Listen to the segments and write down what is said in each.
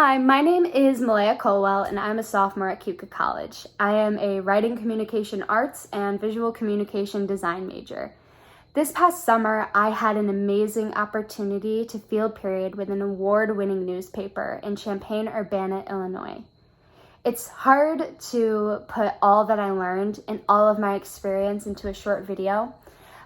Hi, my name is Malaya Colwell and I'm a sophomore at Keuka College. I am a writing communication arts and visual communication design major. This past summer, I had an amazing opportunity to field period with an award-winning newspaper in Champaign-Urbana, Illinois. It's hard to put all that I learned and all of my experience into a short video,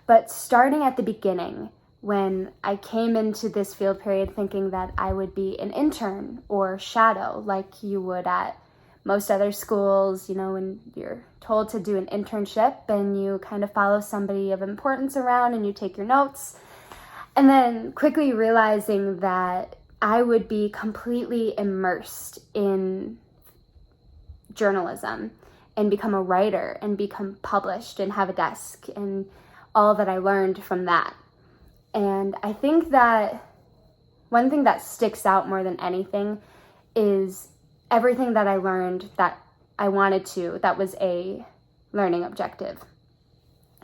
but starting at the beginning, when I came into this field period thinking that I would be an intern or shadow like you would at most other schools, when you're told to do an internship and you kind of follow somebody of importance around and you take your notes, and then quickly realizing that I would be completely immersed in journalism and become a writer and become published and have a desk and all that I learned from that. And I think that one thing that sticks out more than anything is everything that I learned that I wanted to, that was a learning objective.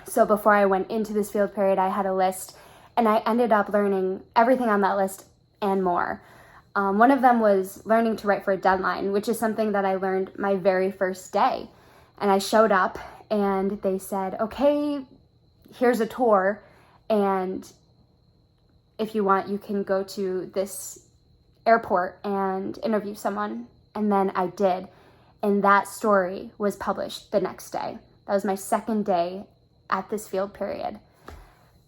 So before I went into this field period, I had a list and I ended up learning everything on that list and more. One of them was learning to write for a deadline, which is something that I learned my very first day. And I showed up and they said, okay, here's a tour, and if you want, you can go to this airport and interview someone. And then I did. And that story was published the next day. That was my second day at this field period.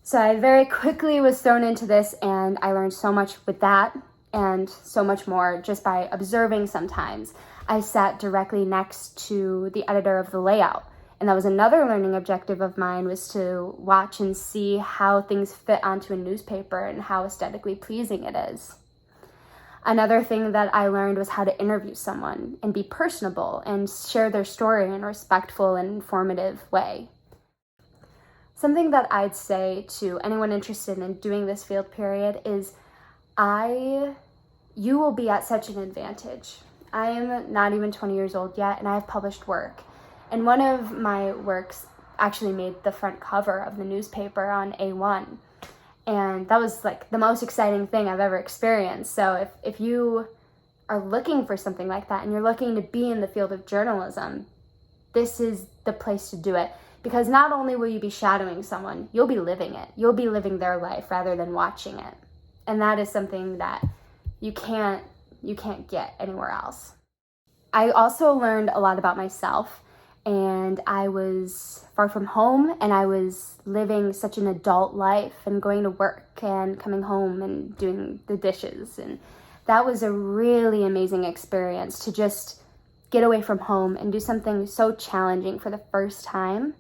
So I very quickly was thrown into this and I learned so much with that and so much more just by observing sometimes. I sat directly next to the editor of the layout. And that was another learning objective of mine, was to watch and see how things fit onto a newspaper and how aesthetically pleasing it is. Another thing that I learned was how to interview someone and be personable and share their story in a respectful and informative way. Something that I'd say to anyone interested in doing this field period is you will be at such an advantage. I am not even 20 years old yet and I have published work. And one of my works actually made the front cover of the newspaper on A1. And that was like the most exciting thing I've ever experienced. So if you are looking for something like that and you're looking to be in the field of journalism, this is the place to do it. Because not only will you be shadowing someone, you'll be living it. You'll be living their life rather than watching it. And that is something that you can't get anywhere else. I also learned a lot about myself. And I was far from home and I was living such an adult life and going to work and coming home and doing the dishes. And that was a really amazing experience to just get away from home and do something so challenging for the first time.